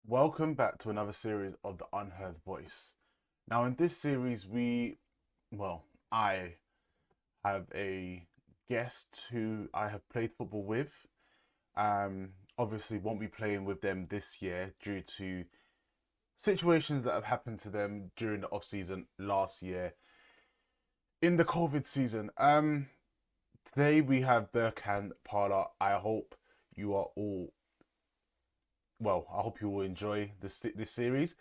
Welcome back to another series of the Unheard Voice. Now, in this series, I have a guest who I have played football with. Obviously, won't be playing with them this year due to situations that have happened to them during the off season last year in the COVID season. Today we have Birkan Parlar. You are all I hope you will enjoy this series,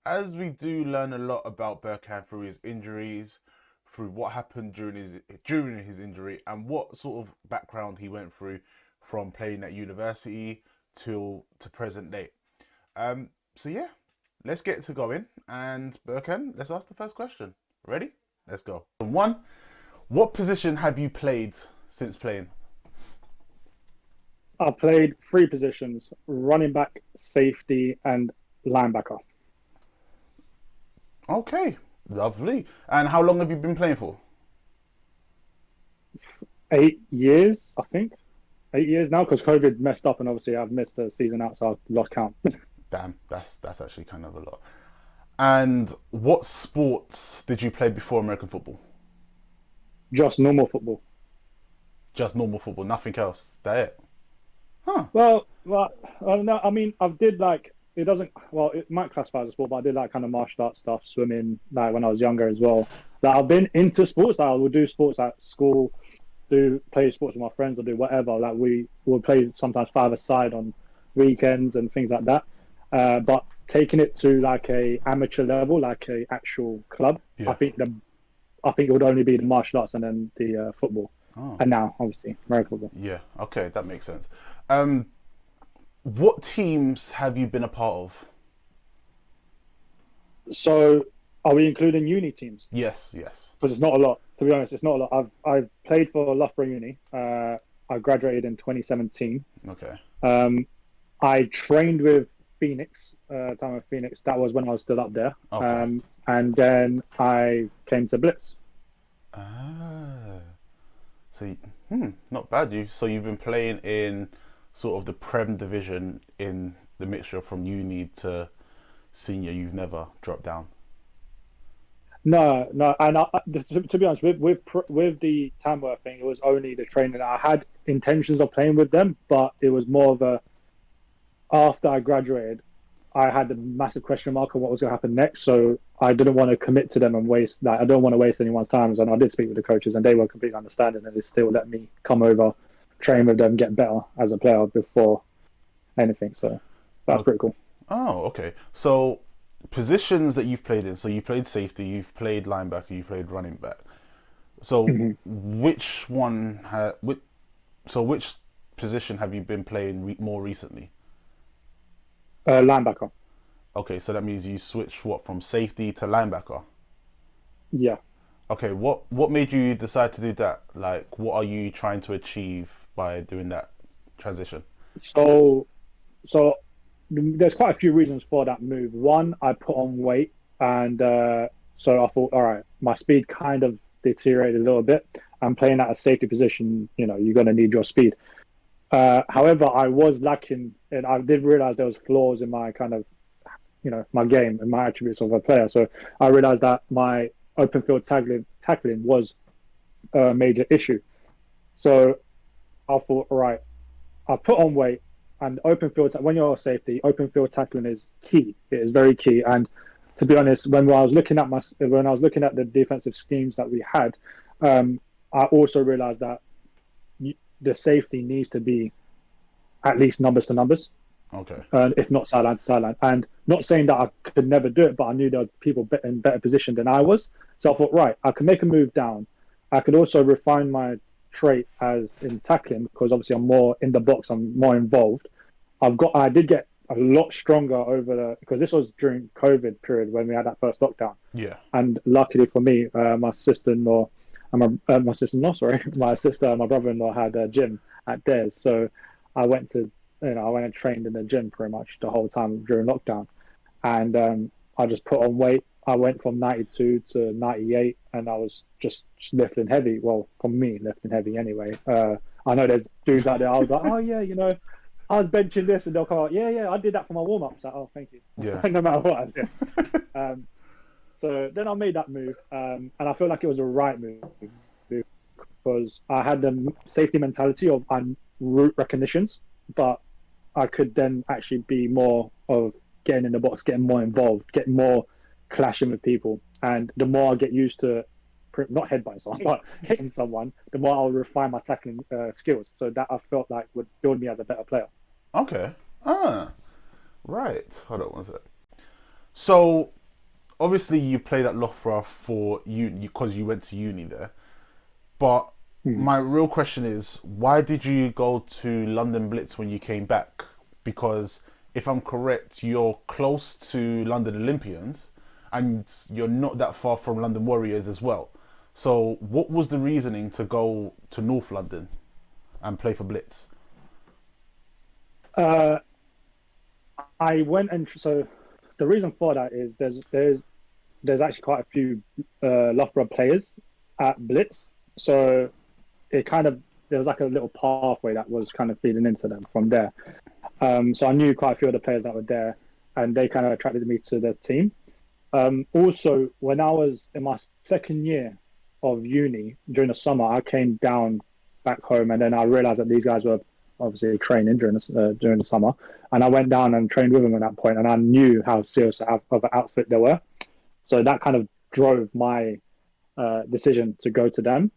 as we do learn a lot about Birkan through his injuries, through what happened during his injury, and what sort of background he went through from playing at university to present day. So yeah, let's get to going. And Birkan, let's ask the first question. Ready? Let's go. One, what position have you played since playing? I played three positions: running back, safety, and linebacker. Okay, lovely. And how long have you been playing for? 8 years, I think. 8 years now, because COVID messed up, and obviously I've missed a season out, so I've lost count. Damn, that's actually kind of a lot. And what sports did you play before American football? Just normal football. Just normal football, nothing else. That it? Huh. No, I mean, I did like it doesn't. Well, it might classify as a sport, but I did like kind of martial arts stuff, swimming, like when I was younger as well. Like I've been into sports. Like I would do sports at school, do play sports with my friends, or do whatever. Like we would play sometimes five-a-side on weekends and things like that. But taking it to like a amateur level, like a actual club, Yeah. I think it would only be the martial arts and then the football, Oh. and now obviously American football. Yeah. Okay, that makes sense. Um, what teams have you been a part of? So, are we including uni teams? Yes. Yes. Because it's not a lot. To be honest, it's not a lot. I've played for Loughborough Uni. I graduated in 2017. Okay. I trained with Phoenix. Time with Phoenix. That was when I was still up there. Okay. And then I came to Blitz. Ah. Not bad. You've been playing in sort of the Prem division in the mixture from uni to senior. You've never dropped down. No, no, and to be honest, with the Tamworth thing, it was only the training. I had intentions of playing with them, but it was more of a after I graduated, I had a massive question mark on what was going to happen next. So I didn't want to commit to them and waste that. I don't want to waste anyone's time. And I did speak with the coaches, and they were completely understanding, and they still let me come over, train with them, get better as a player before anything. So that's Oh, pretty cool. oh, okay. So positions that you've played in. So you played safety, you've played linebacker, you played running back. So Hmm. which one ha which, which position have you been playing more recently? Linebacker. Okay, so that means you switched what from safety to linebacker. Yeah. Okay, what made you decide to do that? Like, what are you trying to achieve by doing that transition? So so there's quite a few reasons for that move. One, I put on weight, and so I thought, all right, my speed kind of deteriorated a little bit. I'm playing at a safety position. You know, you're going to need your speed. However, I was lacking, and I did realize there was flaws in my kind of, my game and my attributes of a player. So I realized that my open field tackling was a major issue. So I thought, all right, I put on weight, and open field when you're a safety, open field tackling is key. It is very key. And to be honest, when I was looking at the defensive schemes that we had, I also realized that the safety needs to be at least numbers to numbers, Okay. if not sideline to sideline. And not saying that I could never do it, but I knew there were people in better position than I was. So I thought, right, I can make a move down. I could also refine my trait as in tackling, because obviously I'm more in the box, I'm more involved. I did get a lot stronger because this was during COVID period when we had that first lockdown. Yeah. And luckily for me, my sister-in-law, my sister-in-law, sorry, my sister and my brother-in-law had a gym at theirs. So I went to, I went and trained in the gym pretty much the whole time during lockdown. And I just put on weight. I went from 92 to 98, and I was just lifting heavy. Well, for me, lifting heavy anyway. I know there's dudes out there. I was like, oh yeah, I was benching this, and they'll come out, yeah, I did that for my warm ups. Like, oh, thank you. Yeah. So no matter what I did. So then I made that move, and I feel like it was a right move because I had the safety mentality of route recognitions, but I could then actually be more of getting in the box, getting more involved, getting more clashing with people. And the more I get used to not headbutting someone, but hitting someone, the more I'll refine my tackling skills. So that I felt like would build me as a better player. Okay. Ah, right. Hold on one sec. So obviously you played at Loughborough for uni because you went to uni there. But Hmm. my real question is, why did you go to London Blitz when you came back? Because if I'm correct, you're close to London Olympians, and you're not that far from London Warriors as well. So what was the reasoning to go to North London and play for Blitz? Uh, I went and so the reason for that is there's actually quite a few Loughborough players at Blitz, so it kind of there was like a little pathway that was kind of feeding into them from there. So I knew quite a few of the players that were there, and they kind of attracted me to their team. Also, when I was in my second year of uni during the summer, I came down back home, and then I realized that these guys were obviously training during the summer, and I went down and trained with them at that point, and I knew how serious of an outfit they were. So that kind of drove my decision to go to them.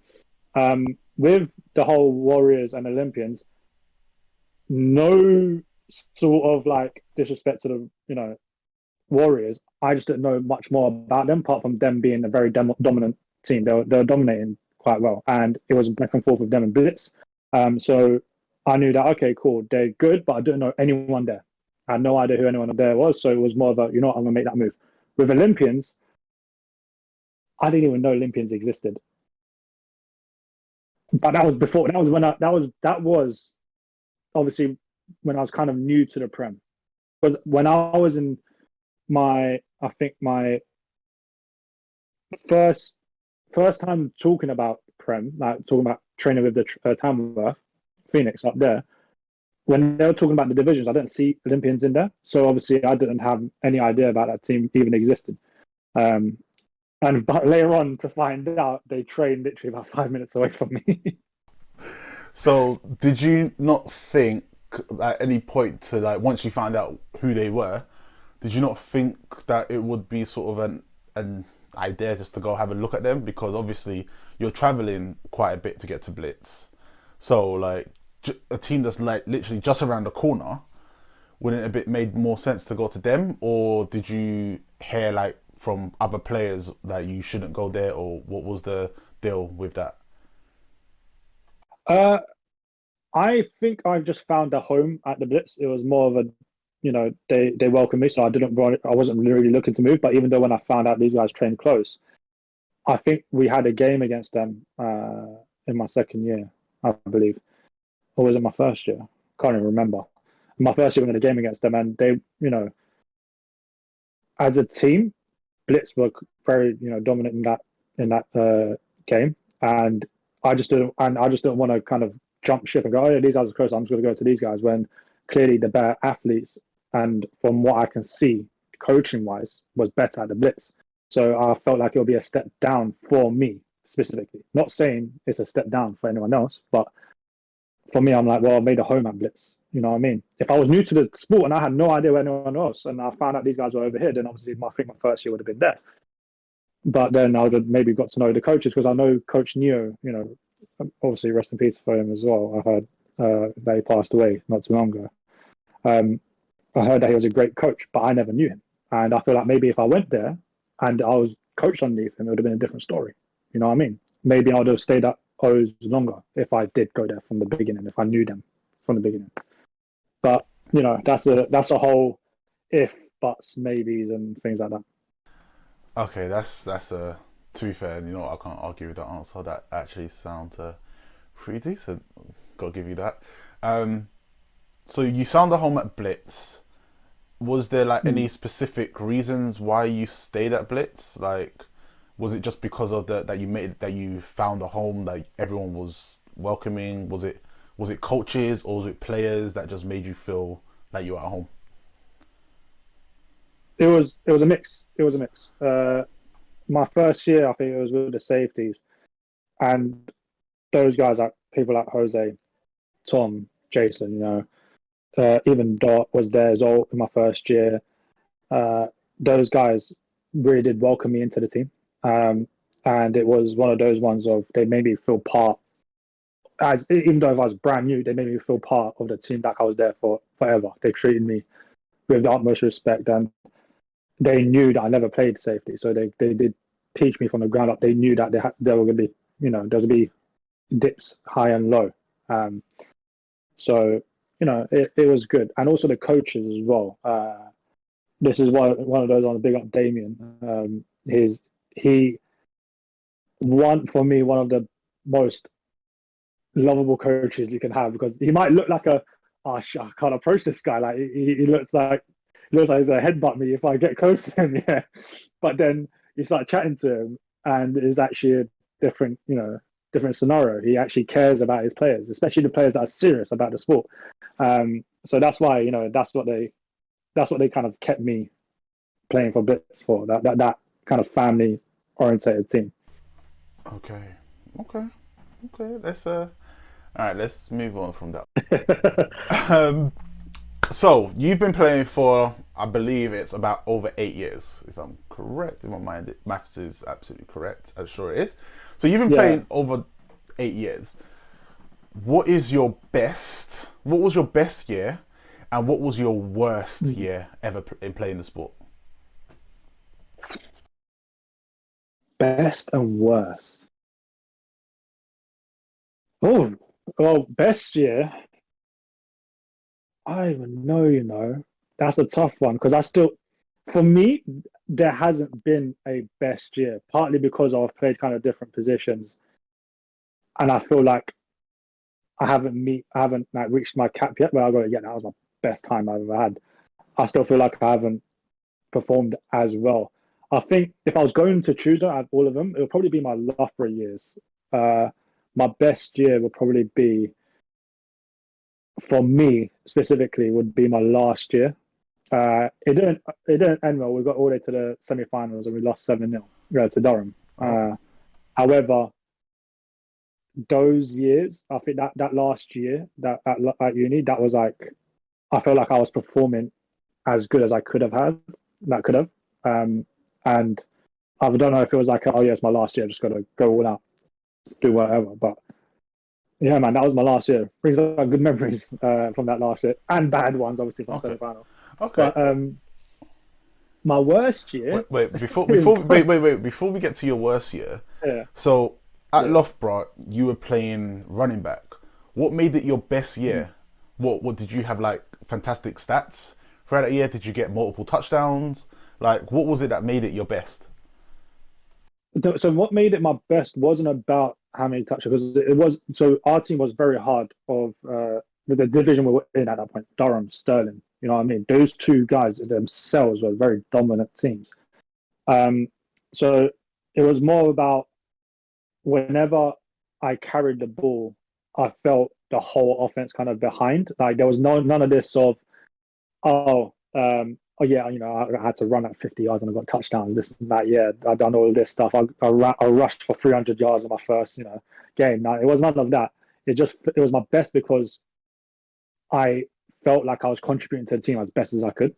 With the whole Warriors and Olympians, no sort of like disrespect to the Warriors. I just didn't know much more about them apart from them being a very dominant team. They were dominating quite well, and it was back and forth with them and Blitz. So I knew that okay, cool, they're good, but I didn't know anyone there. I had no idea who anyone there was, so it was more of a I'm gonna make that move. With Olympians, I didn't even know Olympians existed. But that was before. That was when that was obviously when I was kind of new to the Prem. But when I was in I think my first first time talking about Prem, like talking about training with the Tamworth Phoenix up there. When they were talking about the divisions, I didn't see Olympians in there, so obviously I didn't have any idea about that team even existed. Um, but later on to find out they trained literally about 5 minutes away from me. So did you not think at any point to like once you found out who they were, did you not think that it would be sort of an idea just to go have a look at them? Because obviously you're traveling quite a bit to get to Blitz. So like a team that's like literally just around the corner, wouldn't it a bit made more sense to go to them? Or did you hear like from other players that you shouldn't go there, or what was the deal with that? uh, I think I've just found a home at the Blitz. It was more of a, they welcomed me, so I wasn't really looking to move. But even though when I found out these guys trained close, I think we had a game against them in my second year, I believe, or was it my first year? Can't even remember. My first year we had a game against them, and they, as a team, Blitz were very, dominant in that game, and I just didn't want to kind of jump ship and go, oh yeah, these guys are close. I'm just going to go to these guys when clearly the better athletes, and from what I can see, coaching wise, was better at the Blitz. So I felt like it would be a step down for me specifically. Not saying it's a step down for anyone else, but for me, I'm like, well, I made a home at Blitz. You know what I mean? If I was new to the sport and I had no idea where anyone else, and I found out these guys were over here, then obviously I think my first year would have been there. But then I would have maybe got to know the coaches because I know Coach Neo, obviously rest in peace for him as well. I heard that he passed away not too long ago. Um, I heard that he was a great coach, but I never knew him. And I feel like maybe if I went there and I was coached underneath him, it would have been a different story. You know what I mean? Maybe I would have stayed at O's longer if I did go there from the beginning, if I knew them from the beginning. But that's a whole if, buts, maybes, and things like that. Okay, that's a to be fair, I can't argue with that answer. That actually sounds pretty decent. Gotta give you that. Um, so you found a home at Blitz. Was there like Mm. any specific reasons why you stayed at Blitz? Like, was it just because of that you found a home that everyone was welcoming? Was it Was it coaches or was it players that just made you feel like you were at home? It was a mix. It was a mix. My first year, I think it was with the safeties, and those guys, like people like Jose, Tom, Jason, even Dot was there as well in my first year. Uh, those guys really did welcome me into the team, and it was one of those ones of they made me feel part. As even though if I was brand new, they made me feel part of the team that I was there for forever. They treated me with the utmost respect, and they knew that I never played safety, so they did teach me from the ground up. They knew that there were going to be, there's going to be dips high and low. Um, so it was good, and also the coaches as well. This is one of those on the big up Damien. He one for me one of the most lovable coaches you can have, because he might look like I can't approach this guy. Like he looks like he's a headbutt me if I get close to him. Yeah, but then you start chatting to him, and it's actually a different scenario. He actually cares about his players, especially the players that are serious about the sport. So that's why that's what they kind of kept me playing for Blitz for that kind of family orientated team. Okay, okay, okay. All right. Let's move on from that. Um, so you've been playing for, I believe it's about over 8 years, if I'm correct. In my mind, maths is absolutely correct. I'm sure it is. So you've been playing over 8 years. What was your best year, and what was your worst year ever in playing the sport? Best and worst. Oh, well, best year. I don't even know, that's a tough one, because for me, there hasn't been a best year, partly because I've played kind of different positions, and I feel like I haven't like reached my cap yet, but I got to get that was my best time I've ever had. I still feel like I haven't performed as well. I think if I was going to choose out of all of them, it would probably be my Loughborough years. My best year would probably be, for me specifically, would be my last year. It didn't end well. We got all the way to the semi-finals and we lost 7-0 to Durham. However, those years, I think that last year that at uni, that was like, I felt like I was performing as good as I could have had. And I don't know if it was like, oh yeah, it's my last year, I just got to go all out, do whatever. But yeah, man, that was my last year. Brings back good memories from that last year, and bad ones, obviously, from the semi-final. Okay. But my worst year. Wait, before we get to your worst year. Yeah. So at Loughborough, you were playing running back. What made it your best year? What did you have, like fantastic stats throughout that year? Did you get multiple touchdowns? Like, what was it that made it your best? So what made it my best wasn't about how many touches, because it was, so our team was very hard of the division we were in at that point, Durham, Stirling. You know what I mean? Those two guys themselves were very dominant teams. So it was more about whenever I carried the ball, I felt the whole offense kind of behind. Like there was none of this of, oh yeah, I had to run at 50 yards and I got touchdowns, this and that. Yeah, I've done all of this stuff. I rushed for 300 yards in my first, game. Now, it was none of that. It was my best because I felt like I was contributing to the team as best as I could.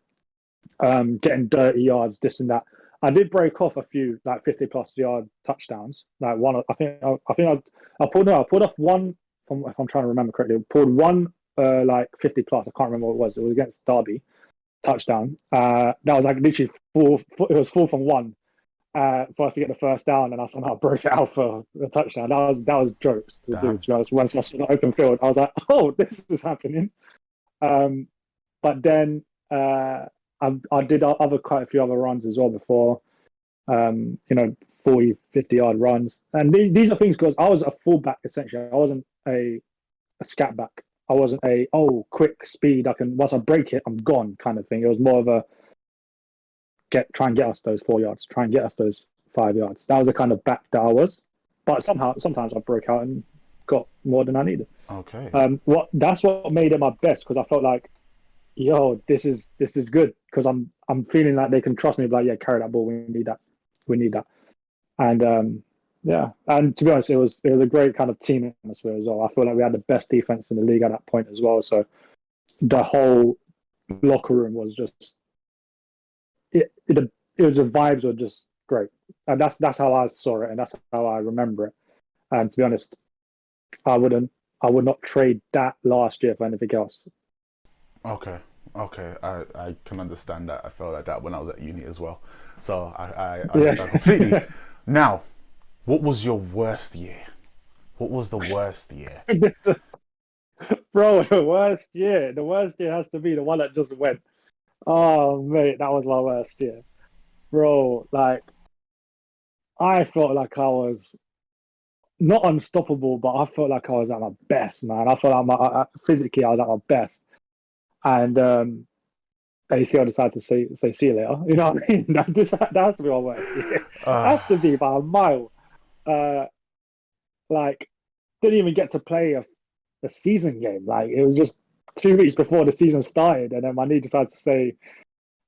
Getting dirty yards, this and that. I did break off a few like 50+ yard touchdowns. Like one, I pulled off one. If I'm trying to remember correctly, I pulled one like 50+. I can't remember what it was. It was against Derby. Touchdown. That was like literally it was 4 from 1 for us to get the first down, and I somehow broke it out for a touchdown. That was jokes to do. To be honest, once I saw the open field, I was like, "Oh, this is happening." But then I did quite a few other runs as well before, 40, 50 yard runs, and these are things because I was a fullback essentially. I wasn't a scat back. I wasn't quick speed. Once I break it, I'm gone kind of thing. It was more of a try and get us those 4 yards, try and get us those 5 yards. That was the kind of back that I was. But sometimes I broke out and got more than I needed. Okay. What that's what made it my best because I felt like, yo, this is good because I'm feeling like they can trust me. Like, yeah, carry that ball. We need that. And yeah, and to be honest, it was a great kind of team atmosphere as well. I feel like we had the best defense in the league at that point as well. So the whole locker room was just it was the vibes were just great, and that's how I saw it, and that's how I remember it. And to be honest, I wouldn't I would not trade that last year for anything else. Okay. Okay. I can understand that. I felt like that when I was at uni as well. So I Yeah. understand completely. Now, what was your worst year? What was the worst year? Bro, the worst year has to be the one that just went. Oh mate, that was my worst year, bro. Like I felt like I was not unstoppable, but I felt like I was at my best, man. I felt like physically I was at my best, and ACL decided to say see you later. You know what I mean? That has to be my worst year. It Uh, has to be by a mile. Uh, like didn't even get to play a season game. Like it was just 2 weeks before the season started, and then my knee decided to say,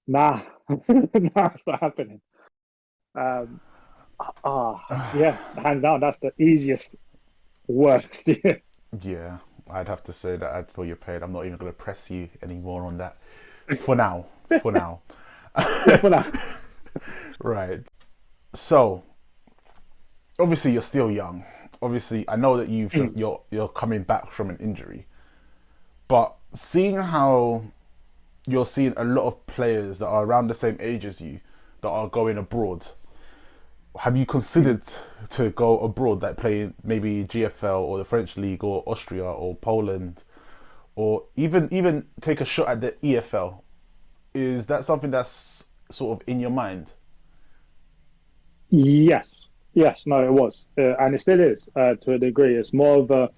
"Nah, nah, it's not happening." Um, yeah, hands down, that's the easiest, worst year. yeah, I'd have to say that I'd feel your pain. I'm not even going to press you anymore on that for now. For now. For that. Right. So, obviously you're still young. Obviously, I know that you're coming back from an injury, but seeing how you're seeing a lot of players that are around the same age as you that are going abroad, have you considered to go abroad, like play maybe GFL or the French league or Austria or Poland, or even take a shot at the EFL? Is that something that's sort of in your mind? Yes, yes, no, it was, and it still is to a degree. It's more of a.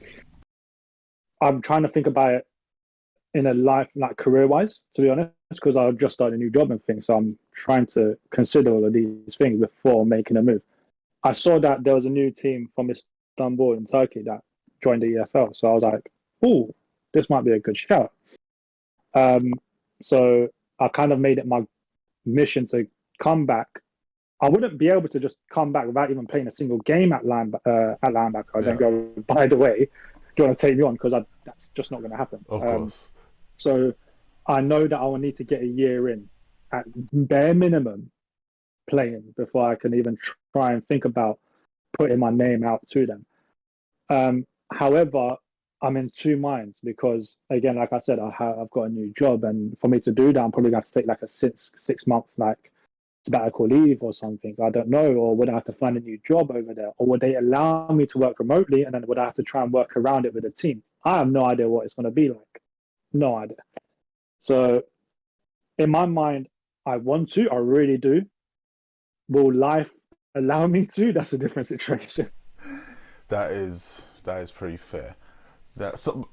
I'm trying to think about it in a life like career wise, to be honest, because I just started a new job and things. So I'm trying to consider all of these things before making a move. I saw that there was a new team from Istanbul in Turkey that joined the EFL. So I was like, oh, this might be a good shout. Um, so I kind of made it my mission to come back. I wouldn't be able to just come back without even playing a single game at linebacker. And then Yeah, go, by the way, do you want to take me on? Because that's just not going to happen. of course. So I know that I will need to get a year in at bare minimum playing before I can even try and think about putting my name out to them. However, I'm in two minds because, again, like I said, I've got a new job, and for me to do that, I'm probably going to have to take like a six month like sabbatical leave or something. I don't know, or would I have to find a new job over there, or would they allow me to work remotely, and then would I have to try and work around it with the team? I have no idea what it's going to be like. No idea. So in my mind, I want to, I really do. Will life allow me to? That's a different situation. That is pretty fair. That so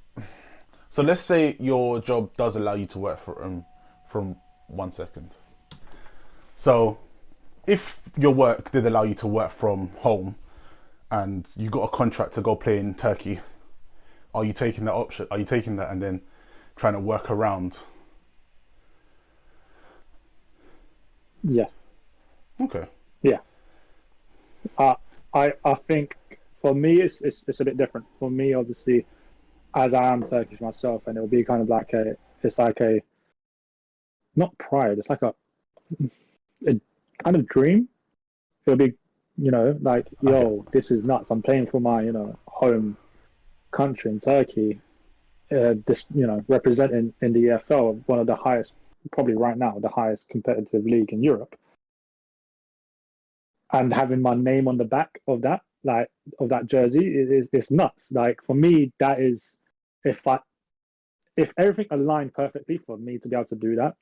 let's say your job does allow you to work from 1 second. So if your work did allow you to work from home and you got a contract to go play in Turkey, are you taking that option? Are you taking that and then trying to work around? Yeah, Okay. yeah. Uh, I think for me it's a bit different. For me, obviously, as I am Turkish myself, and it'll be kind of like it's like a not pride. It's like a kind of dream. It'll be, like, Okay. yo, this is nuts. I'm playing for my, home country in Turkey. This, representing in the EFL, one of the highest, probably right now, the highest competitive league in Europe, and having my name on the back of that, like of that jersey, it's nuts. Like for me, that is, if I if everything aligned perfectly for me to be able to do that,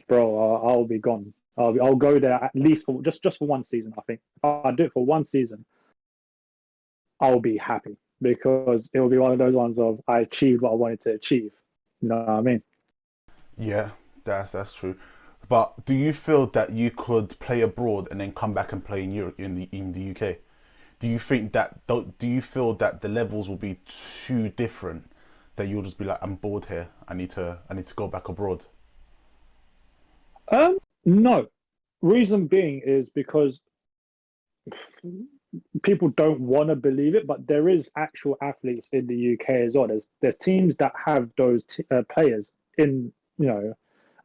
bro, I'll be gone. I'll go there at least for just for one season. I think if I do it for one season, I'll be happy because it will be one of those ones of I achieved what I wanted to achieve. You know what I mean? Yeah, that's true. But do you feel that you could play abroad and then come back and play in Europe in the UK? do you think that do you feel that the levels will be too different that you'll just be like, I'm bored here. I need to go back abroad. No. Reason being is because people don't want to believe it, but there is actual athletes in the UK as well. There's teams that have those players in,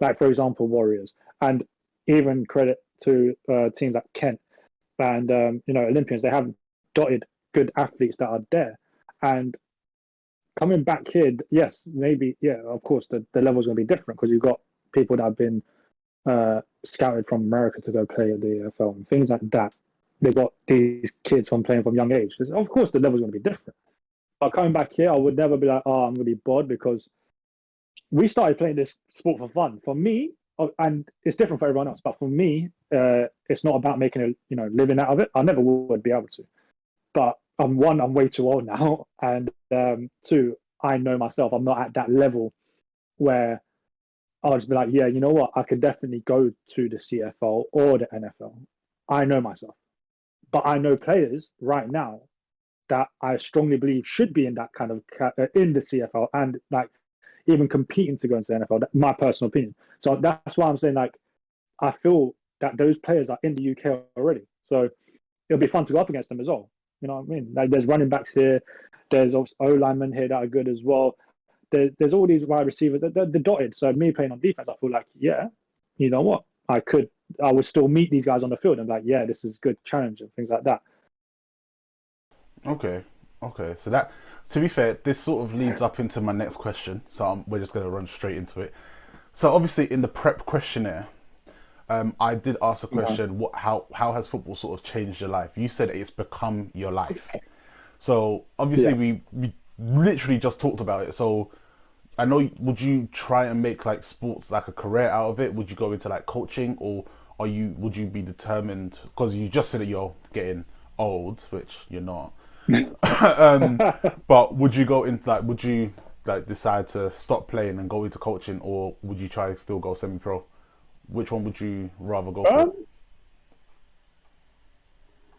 like for example Warriors, and even credit to teams like Kent and Olympians. They have dotted good athletes that are there, and coming back here, yes, maybe, yeah, of course the level's going to be different because you've got people that have been scouted from America to go play at the EFL and things like that. They got these kids from playing from young age. Of course, the level's going to be different. But coming back here, I would never be like, oh, I'm going to be bored because we started playing this sport for fun. For me, and it's different for everyone else, but for me, it's not about making a living out of it. I never would be able to. But I'm way too old now, and two, I know myself. I'm not at that level where I'll just be like, yeah, you know what? I could definitely go to the CFL or the NFL. I know myself. But I know players right now that I strongly believe should be in that kind of in the CFL and like even competing to go into the NFL. That's my personal opinion. So that's why I'm saying like I feel that those players are in the UK already. So it'll be fun to go up against them as well. You know what I mean? Like there's running backs here, there's O linemen here that are good as well. There's all these wide receivers. They're dotted. So me playing on defense, I feel like you know what? I would still meet these guys on the field and be like, yeah, this is good challenge and things like that. Okay, okay. So that, to be fair, this sort of leads up into my next question. So we're just gonna run straight into it. So obviously, in the prep questionnaire, I did ask a question: how has football sort of changed your life? You said it's become your life. So obviously, we literally just talked about it. So I know, would you try and make like sports like a career out of it? Would you go into like coaching, or would you be determined? Because you just said that you're getting old, which you're not. But would you go into like, would you like decide to stop playing and go into coaching, or would you try to still go semi-pro? Which one would you rather go for?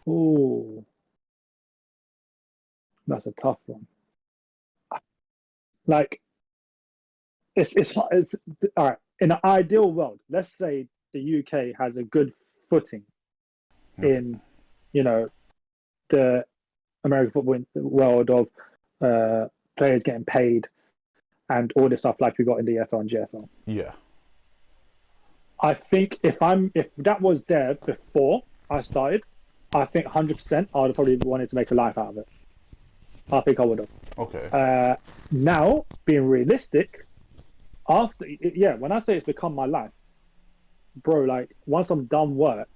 Oh, that's a tough one. Like it's all right. In an ideal world, let's say the UK has a good footing in, the American football world of players getting paid and all this stuff like we got in the EFL and GFL. Yeah. I think if that was there before I started, I think 100% I would have probably wanted to make a life out of it. I think I would have. Okay. Now, being realistic, when I say it's become my life, bro, like once I'm done work,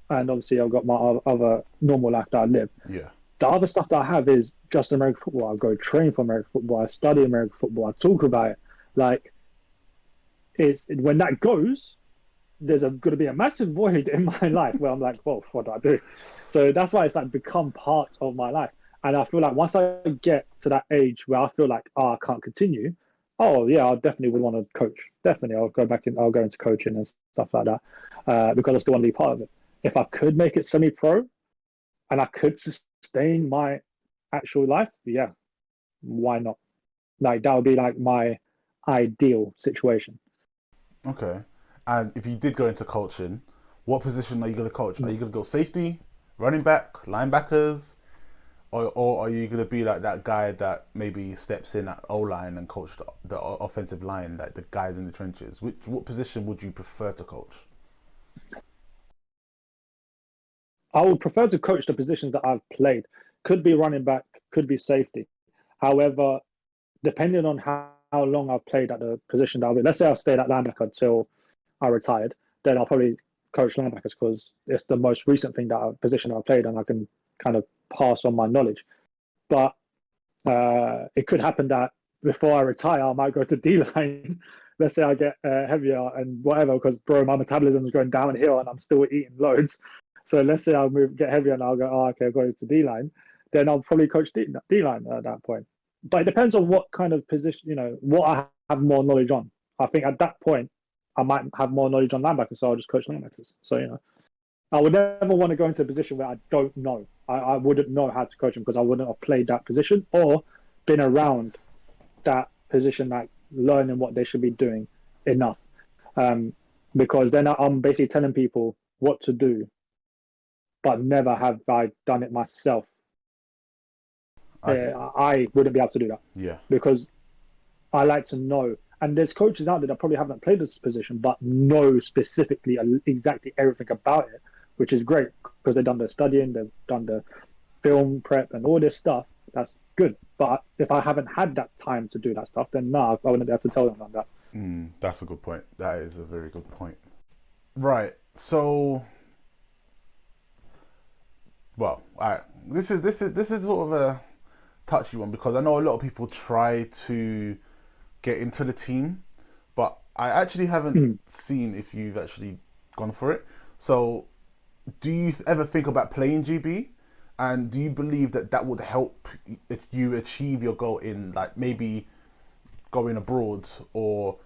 and obviously I've got my other normal life that I live. Yeah. The other stuff that I have is just American football. I go train for American football. I study American football. I talk about it. Like, it's when that goes, there's going to be a massive void in my life where I'm like, well, what do I do? So that's why it's like become part of my life. And I feel like once I get to that age where I feel like, I can't continue, oh yeah, I definitely would want to coach. Definitely, I'll go into coaching and stuff like that because I still want to be part of it. If I could make it semi-pro and I could sustain my actual life, yeah, why not? Like that would be like my ideal situation. Okay. And if you did go into coaching, what position are you going to coach? Are you going to go safety, running back, linebackers, or are you going to be like that guy that maybe steps in at O-line and coach the offensive line, like the guys in the trenches? What position would you prefer to coach? I would prefer to coach the positions that I've played. Could be running back, could be safety. However, depending on how long I've played at the position that I'll be, let's say I stayed at linebacker until I retired, then I'll probably coach linebackers because it's the most recent position I've played and I can kind of pass on my knowledge. But it could happen that before I retire, I might go to D-line. Let's say I get heavier and whatever, because bro, my metabolism is going downhill and I'm still eating loads. So let's say I'll get heavier and I'll go, okay, I'll go to D-line. Then I'll probably coach D-line at that point. But it depends on what kind of position, what I have more knowledge on. I think at that point, I might have more knowledge on linebackers, so I'll just coach linebackers. So, I would never want to go into a position where I don't know. I wouldn't know how to coach them because I wouldn't have played that position or been around that position, like learning what they should be doing enough. Because then I'm basically telling people what to do, but never have I done it myself. I wouldn't be able to do that. Yeah. Because I like to know. And there's coaches out there that probably haven't played this position, but know specifically exactly everything about it, which is great because they've done the studying, they've done the film prep and all this stuff. That's good. But if I haven't had that time to do that stuff, then no, I wouldn't be able to tell them on that. That's a good point. That is a very good point. Right. So, well, all right. This is sort of a touchy one because I know a lot of people try to get into the team, but I actually haven't seen if you've actually gone for it. So, do you ever think about playing GB? And do you believe that that would help you achieve your goal in, like, maybe going abroad or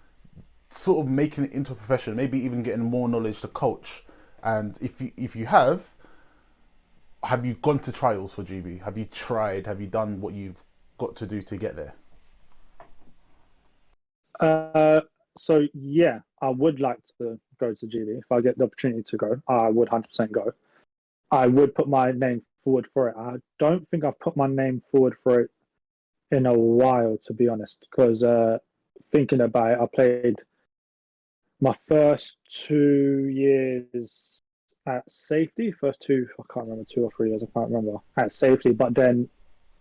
sort of making it into a profession, maybe even getting more knowledge to coach? And if you have you gone to trials for GB? Have you tried? Have you done what you've got to do to get there? So yeah, I would like to go to GB. If I get the opportunity to go, I would 100% go. I would put my name forward for it. I don't think I've put my name forward for it in a while, to be honest, because thinking about it, I played my first 2 years at safety, first two, I can't remember, 2 or 3 years, I can't remember, at safety, but then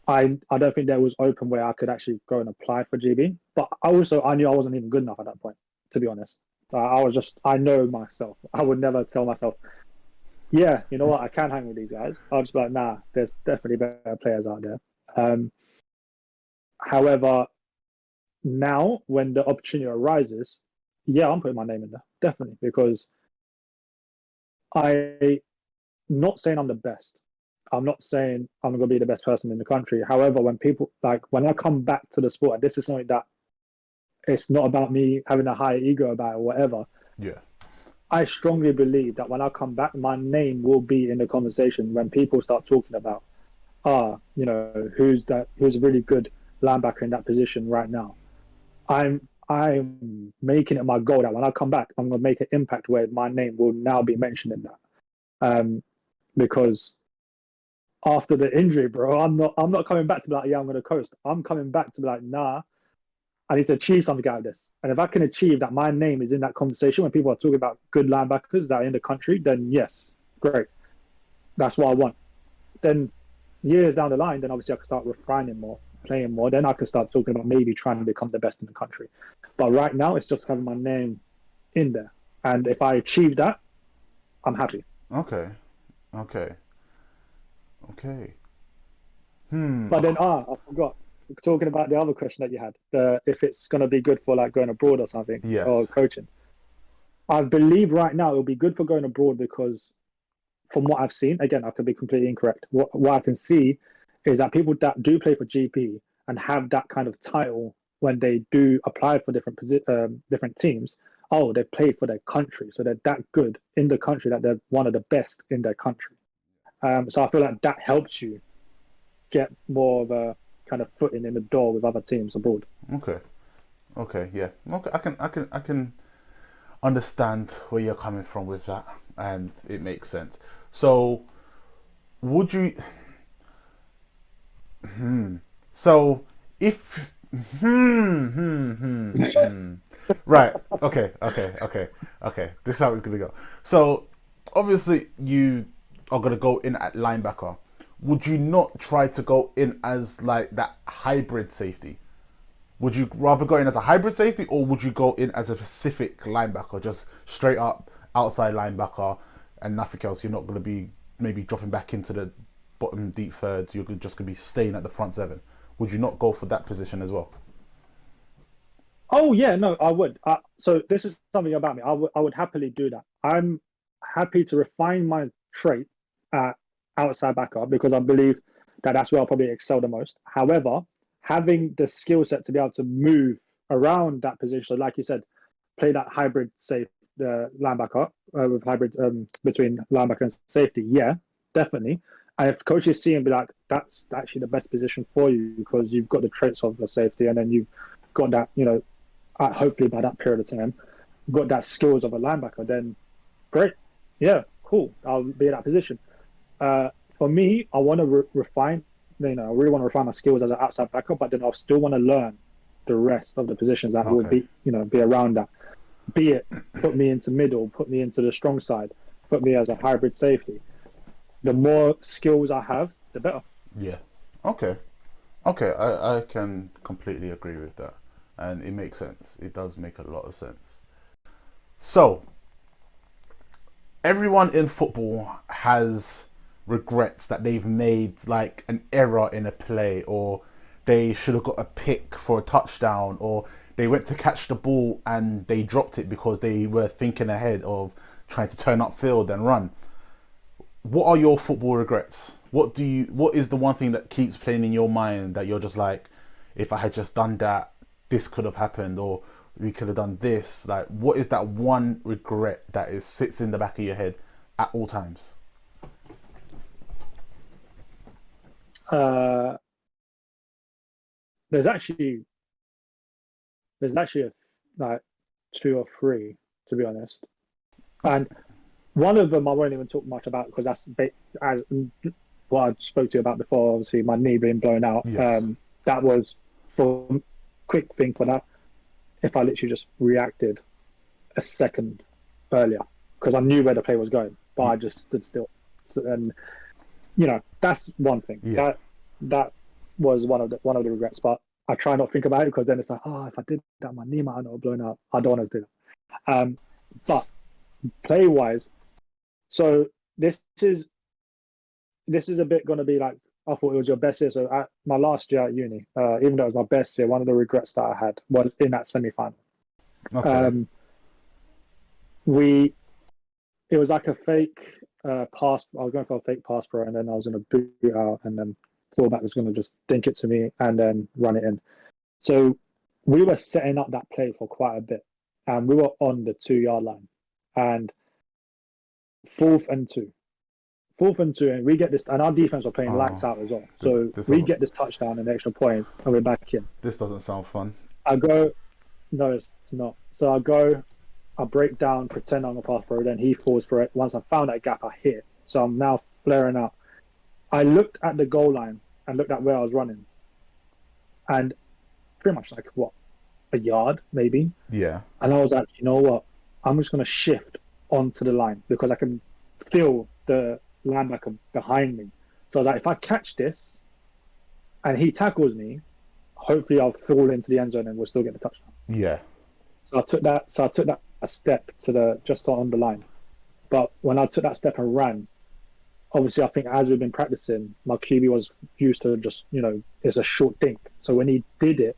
I don't think there was open where I could actually go and apply for GB. But I knew I wasn't even good enough at that point, to be honest. I know myself. I would never tell myself, yeah, you know what, I can hang with these guys. I'll just be like, nah, there's definitely better players out there. However, now when the opportunity arises, yeah, I'm putting my name in there, definitely, because I'm not saying I'm the best. I'm not saying I'm going to be the best person in the country. However, when I come back to the sport, and this is something that it's not about me having a high ego about it or whatever. Yeah. I strongly believe that when I come back, my name will be in the conversation when people start talking about, who's a really good linebacker in that position right now. I'm making it my goal that when I come back, I'm going to make an impact where my name will now be mentioned in that. Because after the injury, bro, I'm not coming back to be like, yeah, I'm going to coast. I'm coming back to be like, nah, I need to achieve something out of this. And if I can achieve that my name is in that conversation when people are talking about good linebackers that are in the country, then yes, great. That's what I want. Then years down the line, then obviously I can start refining more, playing more. Then I can start talking about maybe trying to become the best in the country. But right now, it's just having my name in there. And if I achieve that, I'm happy. Okay. But then, I forgot. Talking about the other question that you had, if it's going to be good for like going abroad or something, Yes. or coaching. I believe right now it'll be good for going abroad because from what I've seen, again, I could be completely incorrect. What I can see is that people that do play for GP and have that kind of title when they do apply for different teams, they played for their country. So they're that good in the country that they're one of the best in their country. So I feel like that helps you get more of a kind of footing in the door with other teams abroad. Okay, yeah. Okay, I can understand where you're coming from with that, and it makes sense. So, would you? So, if right, okay. This is how it's gonna go. So, obviously, you are gonna go in at linebacker. Would you not try to go in as like that hybrid safety? Would you rather go in as a hybrid safety, or would you go in as a specific linebacker, just straight up outside linebacker and nothing else? You're not going to be maybe dropping back into the bottom deep thirds. You're just going to be staying at the front seven. Would you not go for that position as well? Oh yeah, no, I would. So this is something about me. I would happily do that. I'm happy to refine my trait at outside backer because I believe that that's where I'll probably excel the most. However, having the skill set to be able to move around that position, so like you said, play that hybrid safe linebacker with hybrid between linebacker and safety, yeah, definitely. And if coaches see and be like, that's actually the best position for you because you've got the traits of a safety, and then you've got that, hopefully by that period of time, you've got that skills of a linebacker, then great. Yeah, cool. I'll be in that position. For me, I want to refine, I really want to refine my skills as an outside backup, but then I still want to learn the rest of the positions that will be, be around that. Be it put me into middle, put me into the strong side, put me as a hybrid safety. The more skills I have, the better. Yeah. Okay. I can completely agree with that. And it makes sense. It does make a lot of sense. So, everyone in football has regrets that they've made like an error in a play, or they should have got a pick for a touchdown, or they went to catch the ball and they dropped it because they were thinking ahead of trying to turn upfield and run. What are your football regrets? What is the one thing that keeps playing in your mind that you're just like, if I had just done that, this could have happened, or we could have done this? Like, what is that one regret that sits in the back of your head at all times? There's actually like two or three, to be honest, and one of them I won't even talk much about because that's as what I spoke to you about before. Obviously, my knee being blown out. Yes. That was for quick thing for that. If I literally just reacted a second earlier, because I knew where the play was going, but I just stood still. So, and that's one thing. Yeah. That was one of the regrets. But I try not to think about it because then it's like, if I did that, my knee might not have blown out. I don't want to do that. But play wise, so this is a bit going to be like, I thought it was your best year. So at my last year at uni, even though it was my best year, one of the regrets that I had was in that semi-final. Okay. It was like a fake pass. I was going for a fake pass pro, and then I was going to boot it out, and then fullback was going to just dink it to me and then run it in. So we were setting up that play for quite a bit, and we were on the 2-yard line, and 4th and 2, and we get this, and our defense were playing lights out as well. So we get this touchdown and extra point, and we're back in. This doesn't sound fun. No, it's not. So I break down, pretend I'm a pass pro, then he falls for it. Once I found that gap, I hit. So I'm now flaring out. I looked at the goal line and looked at where I was running, and pretty much like a yard maybe. Yeah. And I was like, you know what? I'm just going to shift onto the line because I can feel the linebacker behind me. So I was like, if I catch this and he tackles me, hopefully I'll fall into the end zone and we'll still get the touchdown. Yeah. So I took that a step to just on the line. But when I took that step and ran, obviously I think as we've been practicing, my QB was used to just, it's a short dink. So when he did it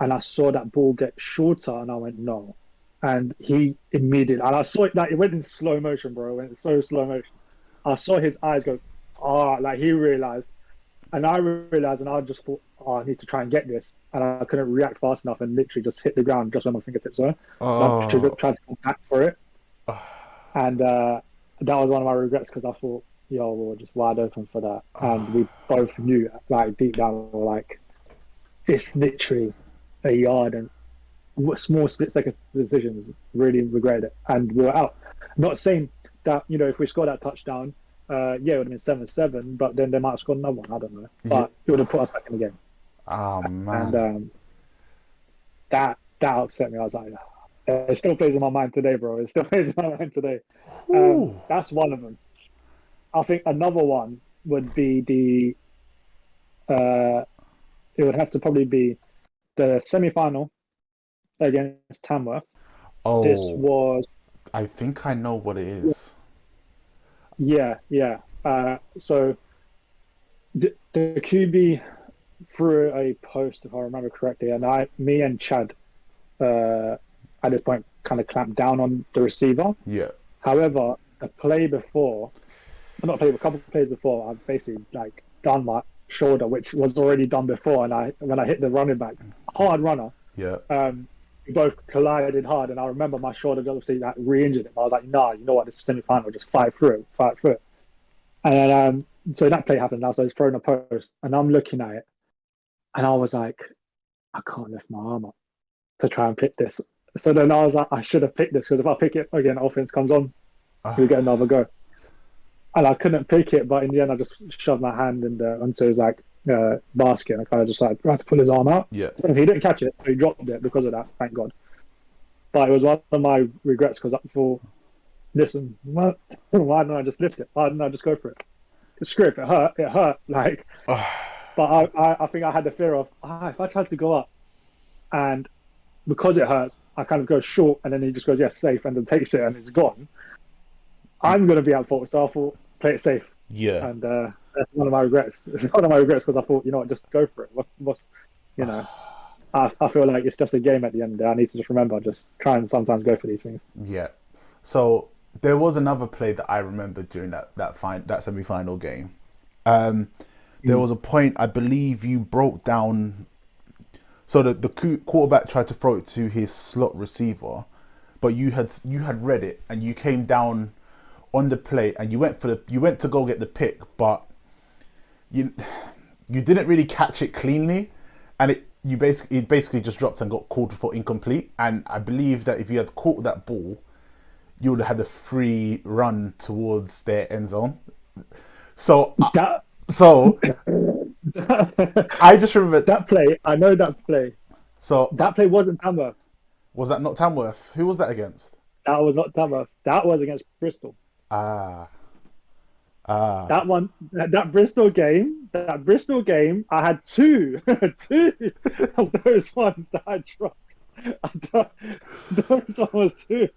and I saw that ball get shorter and I went, no. And he immediately, and I saw it, like it went in slow motion, bro. It went so slow motion. I saw his eyes go, like he realized. And I realized, and I just thought, I need to try and get this. And I couldn't react fast enough and literally just hit the ground just where my fingertips were. So I tried to come back for it. And that was one of my regrets because I thought, we were just wide open for that. And we both knew, like deep down, we were like, it's literally a yard. And small split-second decisions, really regretted it. And we were out. Not saying that, if we scored that touchdown, it would have been 7-7, but then they might have scored another one. I don't know, but it would have put us back in the game. Oh man! And that upset me. I was like, it still plays in my mind today, bro. It still plays in my mind today. That's one of them. I think another one would be it would have to probably be the semi-final against Tamworth. Oh, this was. I think I know what it is. Yeah. So the QB threw a post, if I remember correctly, and me and Chad at this point kind of clamped down on the receiver. Yeah. However, a couple of plays before, I've basically like done my shoulder, which was already done before, and when I hit the running back, hard runner. Yeah. We both collided hard, and I remember my shoulder obviously re-injured it. I was like, "No, you know what? This is semi-final. Just fight through it." And then so that play happens now. So he's throwing a post, and I'm looking at it, and I was like, I can't lift my arm up to try and pick this. So then I was like, I should have picked this because if I pick it again, offense comes on, we get another go. And I couldn't pick it, but in the end, I just shoved my hand onto his like basket, and I kind of just like tried to pull his arm out. Yeah. And he didn't catch it, so he dropped it because of that. Thank God. But it was one of my regrets because I thought, listen, why didn't I just lift it? Why didn't I just go for it? Screw it, it hurt. It hurt. Like, but I think I had the fear of if I tried to go up, and because it hurts, I kind of go short, and then he just goes, yes, safe, and then takes it, and it's gone. I'm going to be at fault, so I thought, play it safe. Yeah. And that's one of my regrets. It's one of my regrets because I thought, you know what, just go for it. What's you know, I feel like it's just a game at the end of the day. I need to just remember, just try and sometimes go for these things. Yeah. So there was another play that I remember during that semi-final game. There was a point, I believe you broke down. So the quarterback tried to throw it to his slot receiver, but you had read it and you came down on the play and you went to go get the pick, but you didn't really catch it cleanly, and it basically just dropped and got called for incomplete. And I believe that if you had caught that ball, you would have had a free run towards their end zone. So I just remember that play. I know that play. So that play wasn't Tamworth. Was that not Tamworth? Who was that against? That was not Tamworth. That was against Bristol. That one, that Bristol game, I had two of those ones that I dropped. Those ones two.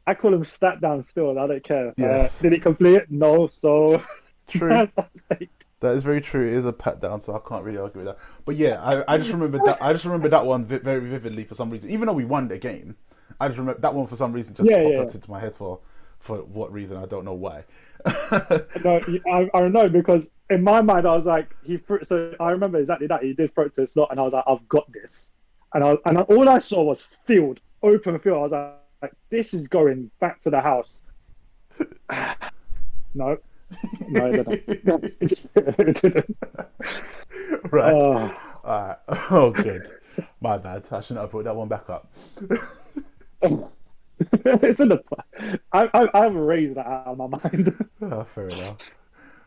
I call them stat down still. I don't care. Yes. Did he complete it? No. So true. That is very true. It is a pat down, so I can't really argue with that. But yeah, I just remember that. I just remember that one very vividly for some reason. Even though we won the game, I just remember that one for some reason just popped up into my head for what reason, I don't know why. No, I don't know, because in my mind I was like, so I remember exactly that. He did throw it to a slot, and I was like, I've got this. And all I saw was open field. I was like, this is going back to the house. No, it didn't. Right. Alright. Oh, good. My bad. I shouldn't have brought that one back up. It's in the. I've erased that out of my mind. Oh, fair enough.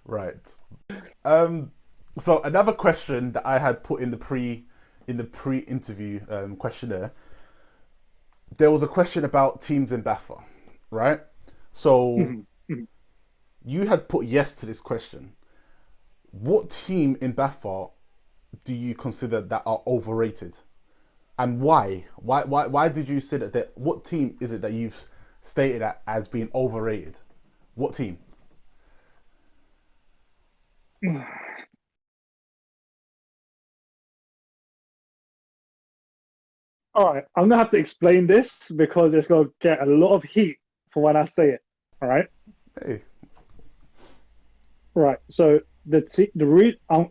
Right. So another question that I had put in the pre-interview questionnaire. There was a question about teams in BAFA, right? So you had put yes to this question. What team in BAFA do you consider that are overrated? And why? Why did you say that? What team is it that you've stated as being overrated? What team? All right, I'm gonna have to explain this because it's gonna get a lot of heat for when I say it. All right. Hey. Right. So I'm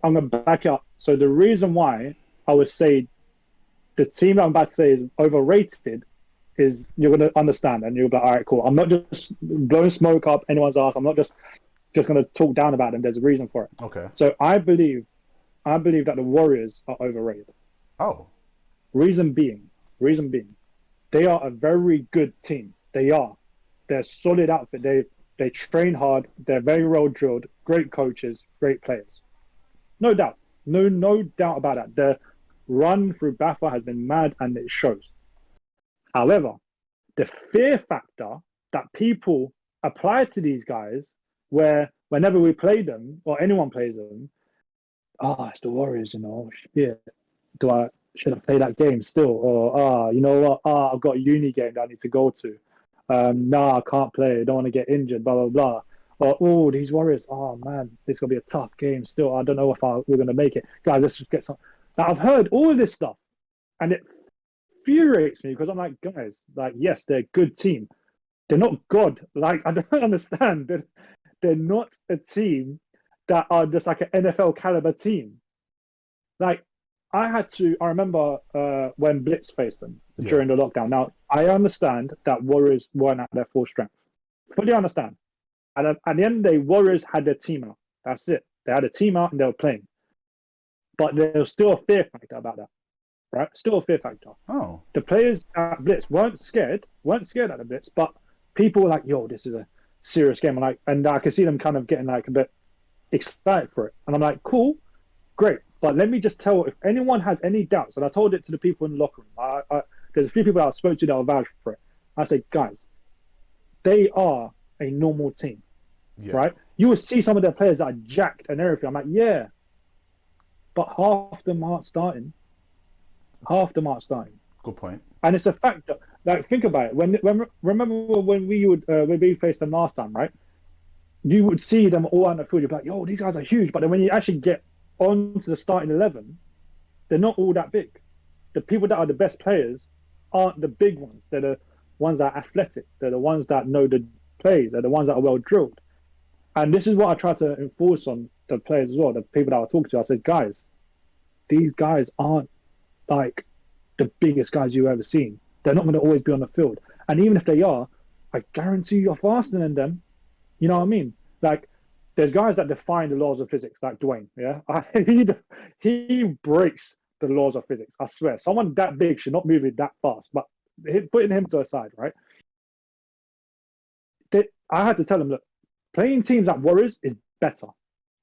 gonna back up. So the reason why I would say the team that I'm about to say is overrated is you're going to understand, and you'll be like, all right, cool. I'm not just blowing smoke up anyone's ass. I'm not just going to talk down about them. There's a reason for it. Okay. So I believe that the Warriors are overrated. Oh. Reason being, they are a very good team. They are. They're a solid outfit. They train hard. They're very well drilled. Great coaches. Great players. No doubt. No doubt about that. The run through BAFA has been mad, and it shows. However, the fear factor that people apply to these guys, where whenever we play them or anyone plays them, it's the Warriors, shit. Should I play that game still? Or you know what? I've got a uni game that I need to go to. I can't play. I don't want to get injured. Blah blah blah. Or these Warriors. Oh man, this is gonna be a tough game still. I don't know if we're gonna make it, guys. Let's just get some. Now, I've heard all of this stuff, and it infuriates me because I'm like, guys, like, yes, they're a good team. They're not God. Like, I don't understand. They're not a team that are just like an NFL caliber team. Like, I remember when Blitz faced them during the lockdown. Now, I understand that Warriors weren't at their full strength. Fully understand. And at the end of the day, Warriors had their team out. That's it. They had a team out and they were playing. But there was still a fear factor about that, right? Still a fear factor. Oh. The players at Blitz weren't scared at the Blitz, but people were like, yo, this is a serious game. And I could see them kind of getting like a bit excited for it. And I'm like, cool, great. But let me just tell, if anyone has any doubts, and I told it to the people in the locker room, there's a few people that I spoke to that were vouch for it. I said, guys, they are a normal team, right? You will see some of their players that are jacked and everything. I'm like, yeah, but half them aren't starting. Good point. And it's a fact that, like, think about it. Remember when we faced them last time, right? You would see them all on the field. You'd be like, yo, these guys are huge. But then when you actually get onto the starting 11, they're not all that big. The people that are the best players aren't the big ones. They're the ones that are athletic. They're the ones that know the plays. They're the ones that are well drilled. And this is what I try to enforce on the players as well, the people that I was talking to. I said, guys, these guys aren't like the biggest guys you've ever seen. They're not going to always be on the field. And even if they are, I guarantee you're faster than them. You know what I mean? Like, there's guys that define the laws of physics, like Dwayne. Yeah, he breaks the laws of physics. I swear, someone that big should not move it that fast. But putting him to a side, right? I had to tell him, look, playing teams like Warriors is better.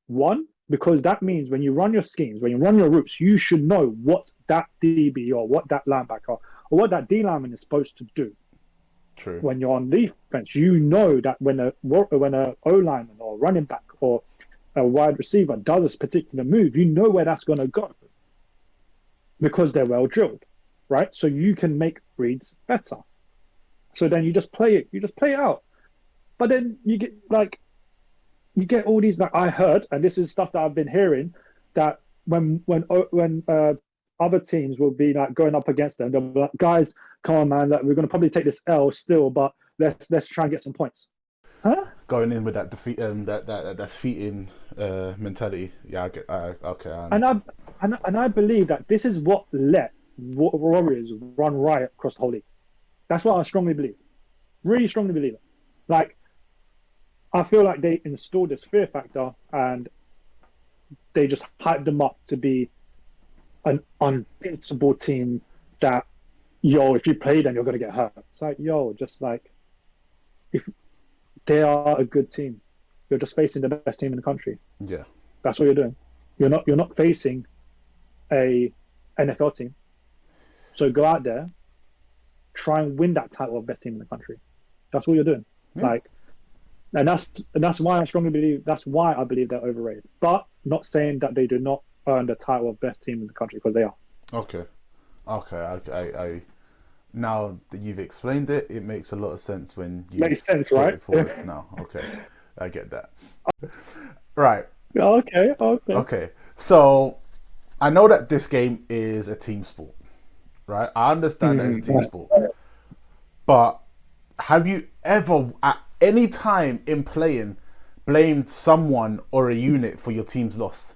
One, because that means when you run your schemes, when you run your routes, you should know what that DB or what that linebacker or what that D lineman is supposed to do. True. When you're on defense, you know that when a O lineman or running back or a wide receiver does a particular move, you know where that's going to go because they're well drilled, right? So you can make reads better. So then you just play it. You just play it out. But then you get all these, like, I heard, and this is stuff that I've been hearing, that when other teams will be like going up against them, they'll be like, guys, come on, man, like, we're going to probably take this L still, but let's try and get some points. Huh? Going in with that defeating mentality. Yeah, okay. I believe that this is what let Warriors run riot across the whole league. That's what I strongly believe. Really strongly believe it. Like, I feel like they installed this fear factor and they just hyped them up to be an unbeatable team that, yo, if you play them, you're going to get hurt. It's like, yo, just like, if they are a good team, you're just facing the best team in the country. Yeah. That's what you're doing. You're not facing a NFL team. So go out there, try and win that title of best team in the country. That's what you're doing. Yeah. Like, and that's why I strongly believe, that's why I believe they're overrated. But not saying that they do not earn the title of best team in the country, because they are. Okay. I now that you've explained it, it makes a lot of sense when you makes sense, right? No, okay, I get that. Right. Okay. So I know that this game is a team sport, right? I understand that it's a team sport, but have you ever at any time in playing blamed someone or a unit for your team's loss?